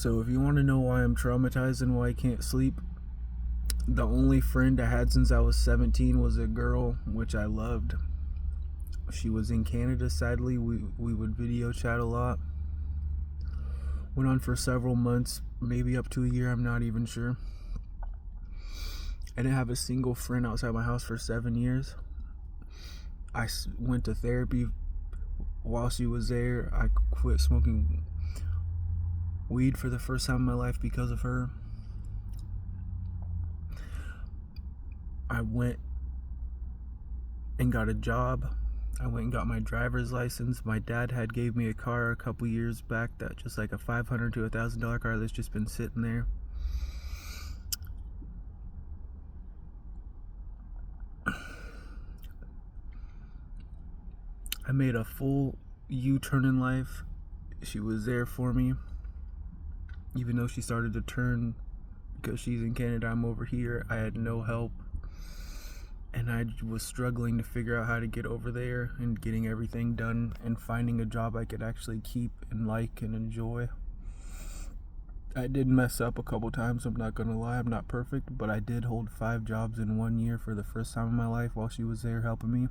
So if you want to know why I'm traumatized and why I can't sleep, the only friend I had since I was 17 was a girl, which I loved. She was in Canada, sadly. We would video chat a lot. Went on for several months, maybe up to a year, I'm not even sure. I didn't have a single friend outside my house for 7 years. I went to therapy while she was there. I quit smoking weed for the first time in my life because of her. I went and got a job. I went and got my driver's license. My dad had gave me a car a couple years back, that just like a $500 to $1,000 car that's just been sitting there. I made a full U-turn in life. She was there for me, even though she started to turn because she's in Canada, I'm over here. I had no help, and I was struggling to figure out how to get over there and getting everything done and finding a job I could actually keep and like and enjoy. I did mess up a couple times, I'm not gonna lie. I'm not perfect, but I did hold 5 jobs in 1 year for the first time in my life while she was there helping me,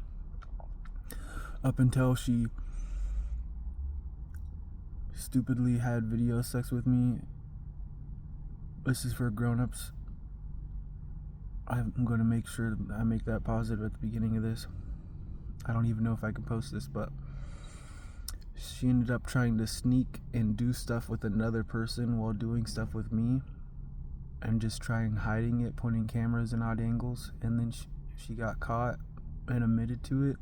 up until she stupidly had video sex with me. This is for grown-ups. I'm going to make sure I make that positive at the beginning of this. I don't even know if I can post this, but she ended up trying to sneak and do stuff with another person while doing stuff with me, and just trying hiding it, pointing cameras in odd angles, and then she got caught and admitted to it.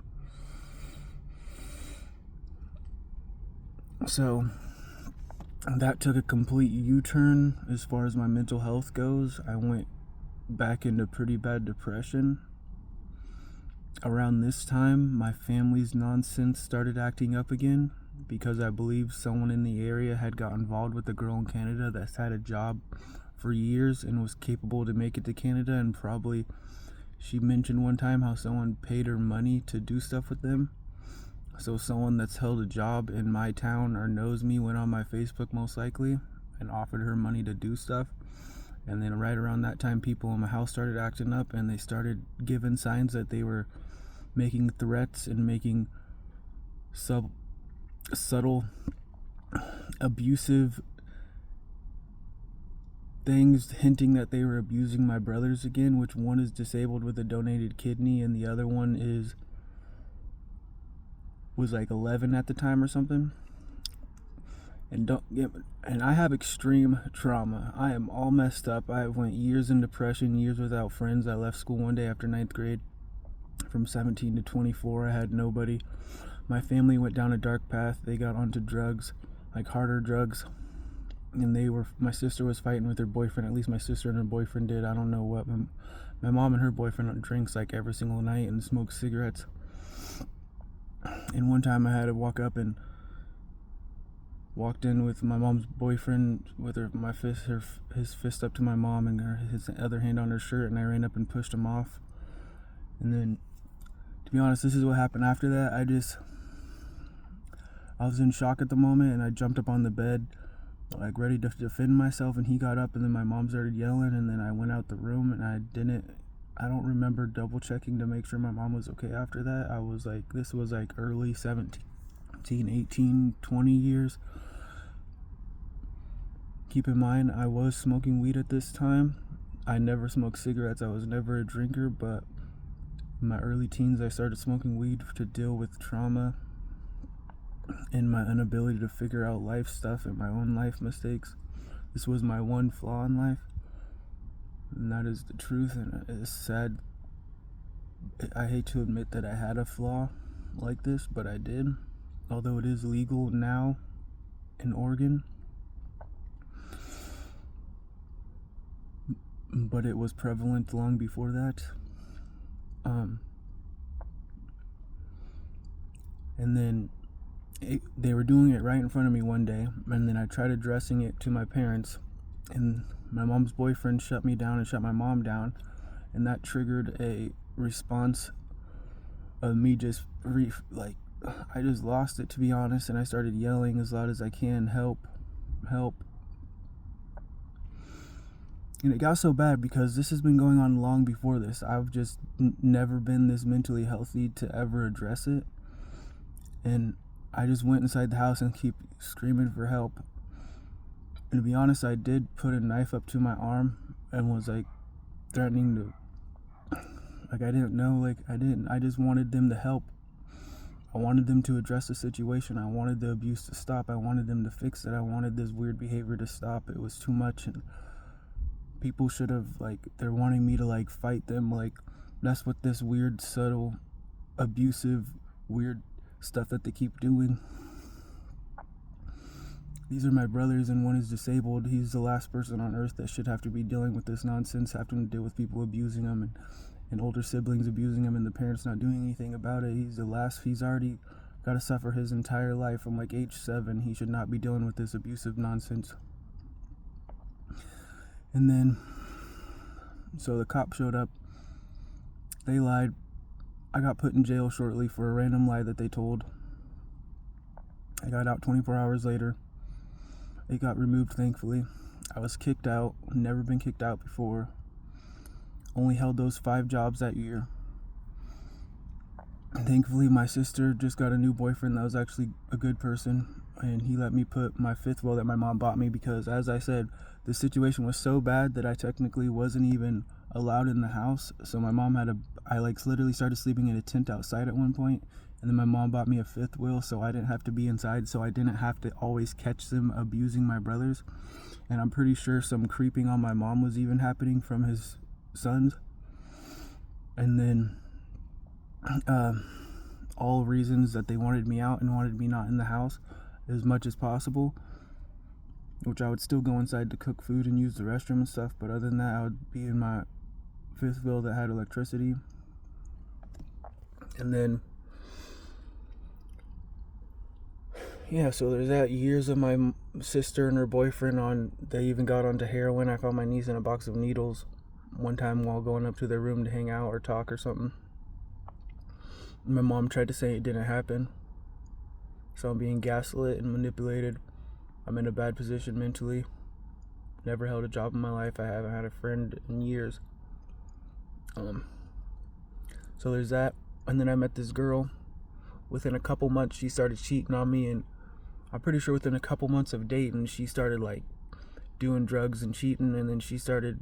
So that took a complete U-turn as far as my mental health goes. I went back into pretty bad depression. Around this time, my family's nonsense started acting up again, because I believe someone in the area had got involved with a girl in Canada that's had a job for years and was capable to make it to Canada, and probably she mentioned one time how someone paid her money to do stuff with them. So someone that's held a job in my town or knows me went on my Facebook most likely and offered her money to do stuff. And then right around that time, people in my house started acting up, and they started giving signs that they were making threats and making subtle abusive things, hinting that they were abusing my brothers again, which one is disabled with a donated kidney and the other one was like 11 at the time or something. And I have extreme trauma. I am all messed up. I went years in depression, years without friends. I left school one day after 9th grade. From 17 to 24, I had nobody. My family went down a dark path. They got onto drugs, like harder drugs. And my sister was fighting with her boyfriend. At least my sister and her boyfriend did. I don't know what. My mom and her boyfriend drinks like every single night and smokes cigarettes. And one time I had to walked in with my mom's boyfriend with his fist up to my mom and his other hand on her shirt, and I ran up and pushed him off. And then, to be honest, this is what happened after that. I was in shock at the moment, and I jumped up on the bed, like ready to defend myself, and he got up, and then my mom started yelling, and then I went out the room, and I don't remember double checking to make sure my mom was okay after that. This was like early 17, 18, 20 years. Keep in mind, I was smoking weed at this time. I never smoked cigarettes. I was never a drinker, but in my early teens, I started smoking weed to deal with trauma and my inability to figure out life stuff and my own life mistakes. This was my one flaw in life, and that is the truth, and it's sad. I hate to admit that I had a flaw like this, but I did. Although it is legal now in Oregon, but it was prevalent long before that. And then they were doing it right in front of me one day, and then I tried addressing it to my parents, and my mom's boyfriend shut me down and shut my mom down, and that triggered a response of me just I just lost it, to be honest, and I started yelling as loud as I can, help, help. And it got so bad because this has been going on long before this. I've just never been this mentally healthy to ever address it. And I just went inside the house and keep screaming for help. And to be honest, I did put a knife up to my arm and was like threatening to, like, I didn't know, like, I just wanted them to help. I wanted them to address the situation. I wanted the abuse to stop. I wanted them to fix it. I wanted this weird behavior to stop. It was too much, and people should have, like, they're wanting me to, like, fight them. Like, that's what this weird, subtle, abusive, weird stuff that they keep doing. These are my brothers, and one is disabled. He's the last person on earth that should have to be dealing with this nonsense, having to deal with people abusing him, and older siblings abusing him, and the parents not doing anything about it. He's the last. He's already got to suffer his entire life from like age 7. He should not be dealing with this abusive nonsense. And then, so the cop showed up. They lied. I got put in jail shortly for a random lie that they told. I got out 24 hours later. It got removed, thankfully. I was kicked out. Never been kicked out before. Only held those 5 jobs that year. And thankfully, my sister just got a new boyfriend that was actually a good person, and he let me put my 5th wheel that my mom bought me because, as I said, the situation was so bad that I technically wasn't even allowed in the house. So my mom I literally started sleeping in a tent outside at one point, and then my mom bought me a 5th wheel so I didn't have to be inside, so I didn't have to always catch them abusing my brothers. And I'm pretty sure some creeping on my mom was even happening from his sons. And then all reasons that they wanted me out and wanted me not in the house as much as possible, which I would still go inside to cook food and use the restroom and stuff, but other than that I would be in my 5th wheel that had electricity. And then so there's that. Years of my sister and her boyfriend they even got onto heroin. I found my niece in a box of needles one time while going up to their room to hang out or talk or something. My mom tried to say it didn't happen. So I'm being gaslit and manipulated. I'm in a bad position mentally. Never held a job in my life. I haven't had a friend in years. So there's that. And then I met this girl. Within a couple months, she started cheating on me, and I'm pretty sure within a couple months of dating, she started like doing drugs and cheating, and then she started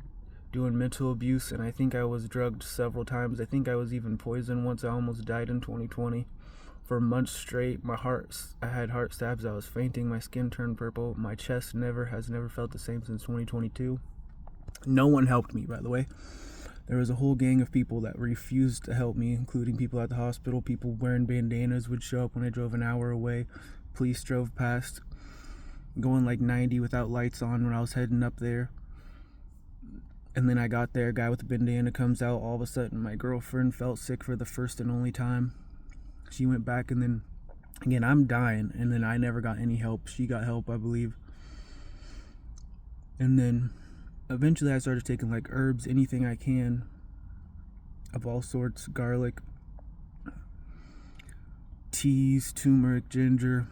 doing mental abuse, and I think I was drugged several times. I think I was even poisoned once. I almost died in 2020 for months straight. I had heart stabs. I was fainting. My skin turned purple. My chest has never felt the same since 2022. No one helped me, by the way. There was a whole gang of people that refused to help me, including people at the hospital. People wearing bandanas would show up when I drove an hour away. Police drove past, going like 90 without lights on when I was heading up there. And then I got there, a guy with a bandana comes out. All of a sudden, my girlfriend felt sick for the first and only time. She went back, and then, again, I'm dying. And then I never got any help. She got help, I believe. And then eventually I started taking like herbs, anything I can, of all sorts, garlic, teas, turmeric, ginger,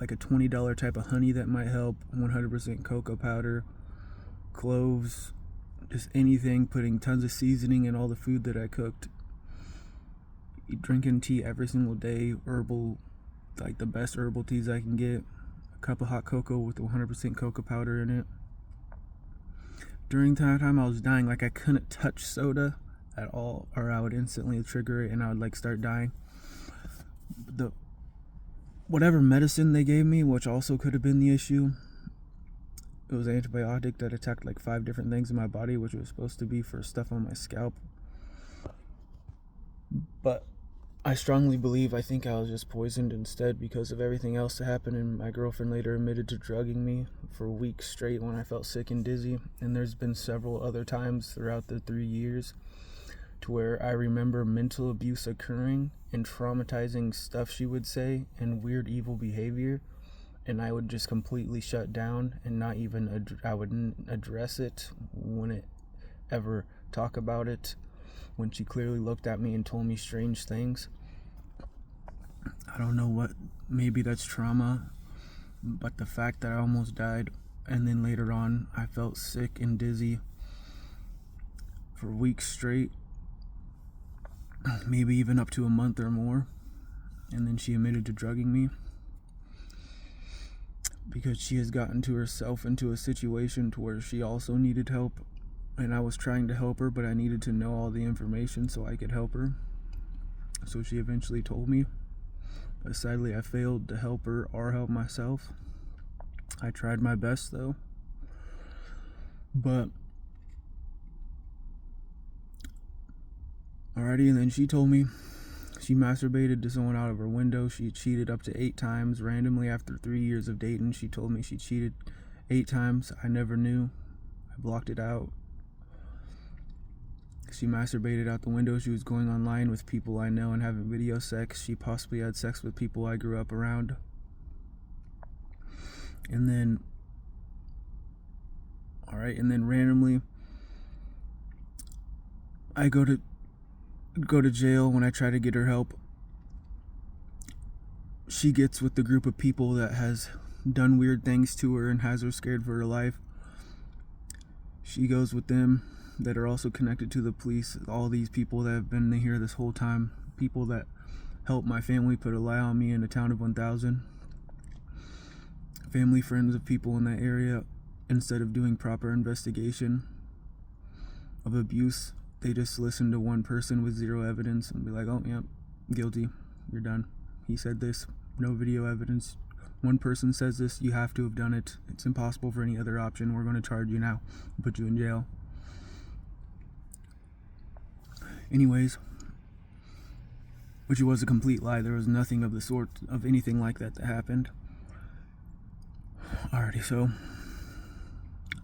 like a $20 type of honey that might help, 100% cocoa powder, cloves, just anything, putting tons of seasoning in all the food that I cooked, drinking tea every single day, herbal, like the best herbal teas I can get, a cup of hot cocoa with 100% cocoa powder in it. During that time I was dying. Like, I couldn't touch soda at all, or I would instantly trigger it and I would like start dying. Whatever medicine they gave me, which also could have been the issue, it was an antibiotic that attacked like 5 different things in my body, which was supposed to be for stuff on my scalp. But I strongly believe, I think I was just poisoned instead because of everything else that happened, and my girlfriend later admitted to drugging me for weeks straight when I felt sick and dizzy. And there's been several other times throughout the 3 years to where I remember mental abuse occurring and traumatizing stuff she would say and weird evil behavior, and I would just completely shut down and not even I wouldn't address it, wouldn't ever talk about it, when she clearly looked at me and told me strange things. I don't know what, maybe that's trauma, but the fact that I almost died And then later on, I felt sick and dizzy for weeks straight, maybe even up to a month or more. And then she admitted to drugging me because she has gotten to herself into a situation to where she also needed help. And I was trying to help her, but I needed to know all the information so I could help her. So she eventually told me. But sadly, I failed to help her or help myself. I tried my best though. But alrighty, and then she told me she masturbated to someone out of her window. She cheated up to 8 times randomly after 3 years of dating. She told me she cheated 8 times. I never knew. I blocked it out. She masturbated out the window. She was going online with people I know and having video sex. She possibly had sex with people I grew up around. And then randomly I go to jail. When I try to get her help, she gets with the group of people that has done weird things to her and has her scared for her life. She goes with them that are also connected to the police. All these people that have been here this whole time, people that helped my family put a lie on me in a town of 1,000. Family, friends of people in that area, instead of doing proper investigation of abuse, they just listen to one person with zero evidence and be like, oh, yeah, guilty, you're done. He said this, no video evidence. One person says this, you have to have done it. It's impossible for any other option. We're going to charge you now and put you in jail. Anyways, which was a complete lie. There was nothing of the sort of anything like that happened. Alrighty, so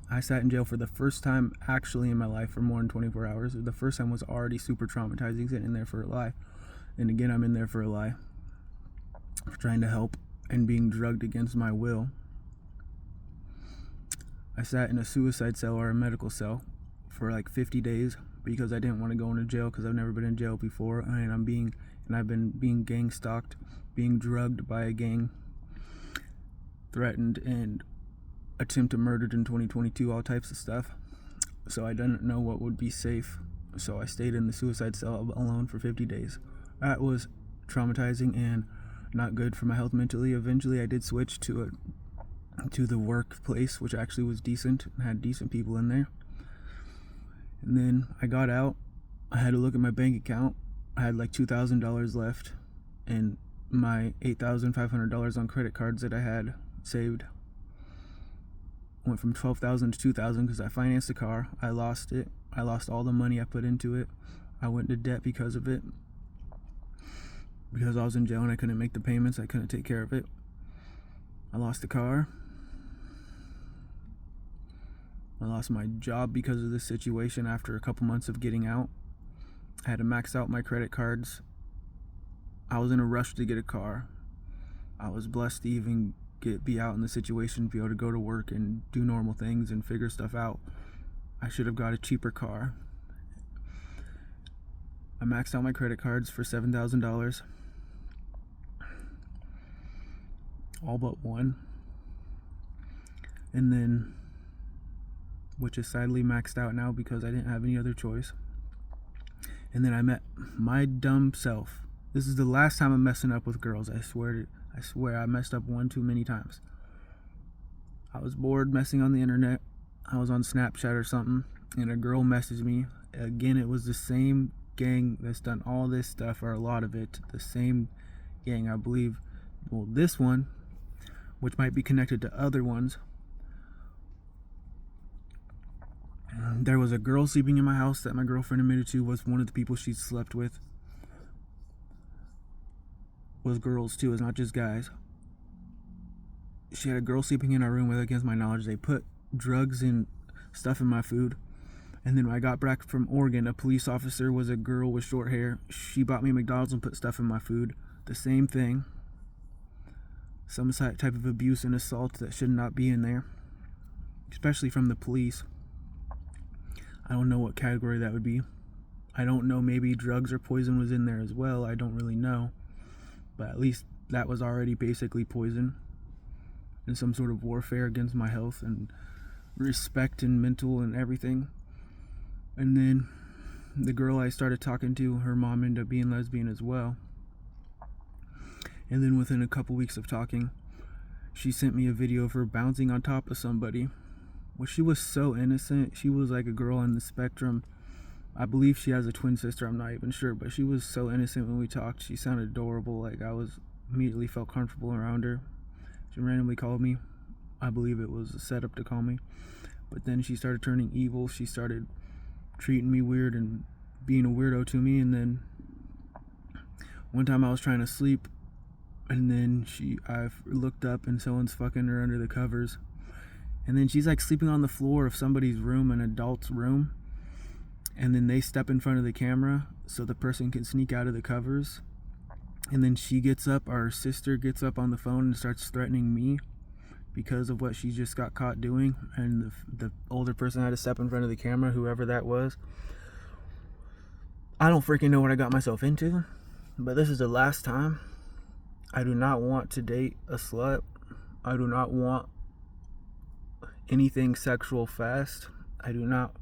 I sat in jail for the first time actually in my life for more than 24 hours. The first time was already super traumatizing, sitting in there for a lie. And again, I'm in there for a lie. For trying to help and being drugged against my will. I sat in a suicide cell or a medical cell for like 50 days because I didn't want to go into jail because I've never been in jail before, and I've been being gang stalked, being drugged by a gang, threatened, and attempted murdered in 2022, all types of stuff. So I didn't know what would be safe. So I stayed in the suicide cell alone for 50 days. That was traumatizing and not good for my health mentally. Eventually I did switch to the workplace, which actually was decent and had decent people in there. And then I got out. I had to look at my bank account. I had like $2,000 left and my $8,500 on credit cards that I had saved went from $12,000 to $2,000 because I financed a car. I lost it. I lost all the money I put into it. I went into debt because of it. Because I was in jail and I couldn't make the payments, I couldn't take care of it. I lost the car. I lost my job because of this situation after a couple months of getting out. I had to max out my credit cards. I was in a rush to get a car. I was blessed to even be out in the situation, be able to go to work and do normal things and figure stuff out. I should have got a cheaper car. I maxed out my credit cards for $7,000. All but one. And then, which is sadly maxed out now because I didn't have any other choice. And then I met my dumb self. This is the last time I'm messing up with girls. I swear I messed up one too many times. I was bored messing on the internet. I was on Snapchat or something, and a girl messaged me. Again, it was the same gang that's done all this stuff, or a lot of it. The same gang, I believe. Well, this one, which might be connected to other ones. There was a girl sleeping in my house that my girlfriend admitted to was one of the people she slept with. Was girls too, it's not just guys. She had a girl sleeping in our room with, against my knowledge. They put drugs and stuff in my food. And then when I got back from Oregon, a police officer was a girl with short hair. She bought me McDonald's and put stuff in my food. The same thing. Some type of abuse and assault that should not be in there. Especially from the police. I don't know what category that would be. I don't know, maybe drugs or poison was in there as well. I don't really know. But at least that was already basically poison. in some sort of warfare against my health and respect and mental and everything. And then the girl I started talking to, her mom ended up being lesbian as well. And then within a couple weeks of talking, she sent me a video of her bouncing on top of somebody. Well, she was so innocent. She was like a girl on the spectrum. I believe she has a twin sister, I'm not even sure, but she was so innocent when we talked. She sounded adorable. Like, I was immediately felt comfortable around her. She randomly called me. I believe it was a setup to call me. But then she started turning evil. She started treating me weird and being a weirdo to me. And then one time I was trying to sleep, and then I looked up and someone's fucking her under the covers. And then she's like sleeping on the floor of somebody's room, an adult's room. And then they step in front of the camera so the person can sneak out of the covers. And then she gets up, our sister gets up on the phone and starts threatening me because of what she just got caught doing. And the older person had to step in front of the camera, whoever that was. I don't freaking know what I got myself into, but this is the last time. I do not want to date a slut. I do not want anything sexual fast. I do not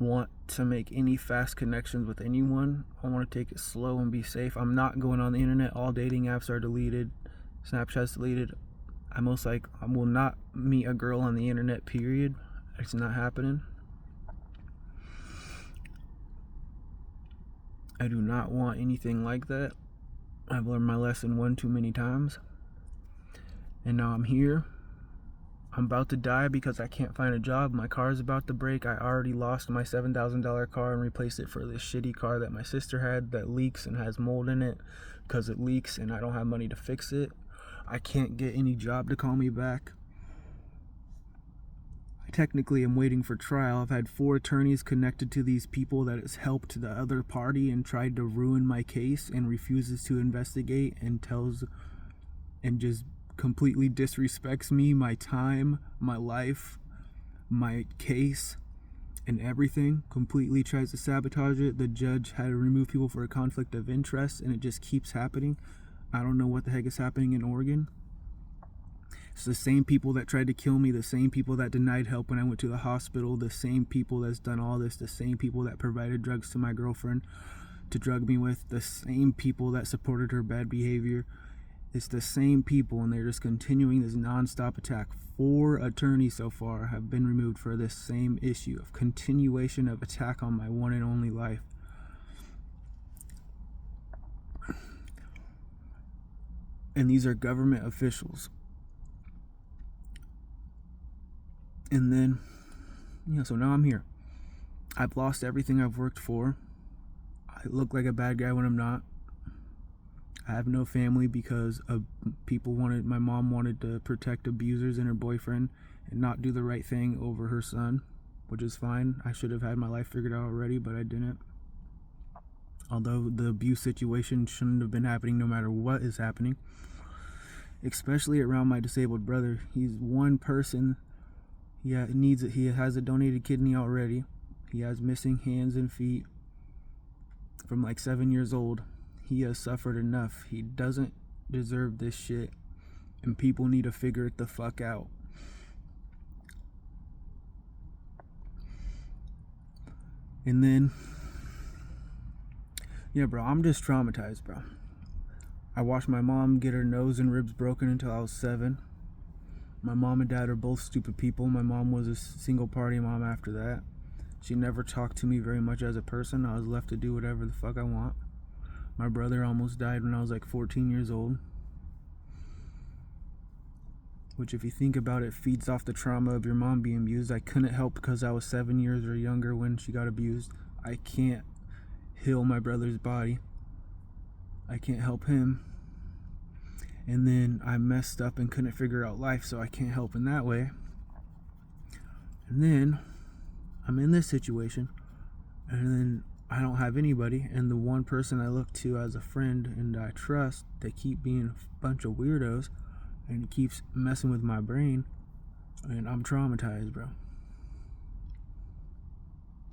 want to make any fast connections with anyone. I want to take it slow and be safe. I'm not going on the internet. All dating apps are deleted. Snapchat's deleted. I will not meet a girl on the internet, period. It's not happening. I do not want anything like that. I've learned my lesson one too many times. And now I'm here. I'm about to die because I can't find a job. My car is about to break. I already lost my $7,000 car and replaced it for this shitty car that my sister had that leaks and has mold in it because it leaks and I don't have money to fix it. I can't get any job to call me back. I technically am waiting for trial. I've had 4 attorneys connected to these people that has helped the other party and tried to ruin my case and refuses to investigate and just completely disrespects me, my time, my life, my case, and everything. Completely tries to sabotage it. The judge had to remove people for a conflict of interest, and it just keeps happening. I don't know what the heck is happening in Oregon. It's the same people that tried to kill me, the same people that denied help when I went to the hospital, the same people that's done all this, the same people that provided drugs to my girlfriend to drug me with, the same people that supported her bad behavior. It's the same people, and they're just continuing this non-stop attack. 4 attorneys so far have been removed for this same issue of continuation of attack on my one and only life. And these are government officials. And then, so now I'm here. I've lost everything I've worked for. I look like a bad guy when I'm not. I have no family because my mom wanted to protect abusers and her boyfriend and not do the right thing over her son, which is fine. I should have had my life figured out already, but I didn't. Although the abuse situation shouldn't have been happening no matter what is happening, especially around my disabled brother. He's one person. He has a donated kidney already. He has missing hands and feet from like 7 years old. He has suffered enough. He doesn't deserve this shit, and people need to figure it the fuck out. And then, bro, I'm just traumatized, bro. I watched my mom get her nose and ribs broken until I was 7. My mom and dad are both stupid people. My mom was a single party mom after that. She never talked to me very much as a person. I was left to do whatever the fuck I want. My brother almost died when I was like 14 years old. Which, if you think about it, feeds off the trauma of your mom being abused. I couldn't help because I was 7 years or younger when she got abused. I can't heal my brother's body. I can't help him. And then I messed up and couldn't figure out life, so I can't help in that way. And then I'm in this situation, and then I don't have anybody, and the one person I look to as a friend and I trust, they keep being a bunch of weirdos and it keeps messing with my brain, and I'm traumatized, bro.